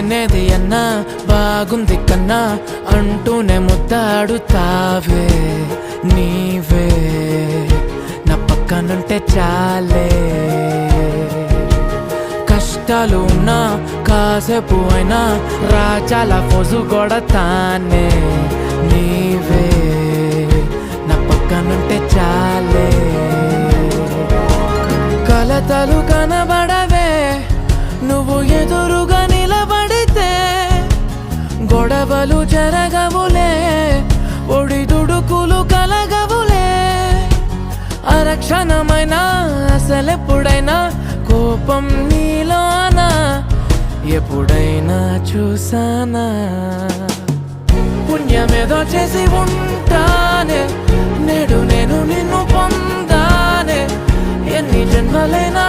లేనేది అన్నా బాగుంది కన్నా అంటూనే ముద్దాడుతావే నీవే నా పక్కనుంటే చాలే కష్టాలు ఉన్నా కాసేపు అయినా రాజాల ఫోజు కొడతానే నీవే నా పక్కనుంటే చాలే కలతలు కనబడవే నువ్వు ఎదురుగా నిలబడితే గొడవలు జరగవులే ఒడిదుడుకులు కలగవులే అరక్షణమైనా అసలెప్పుడైనా కోపం నీలోనా ఎప్పుడైనా చూసానా పుణ్యమేదో చేసి ఉంటానే నేడు నేను నిన్ను పొందానే ఎన్ని జన్మలైనా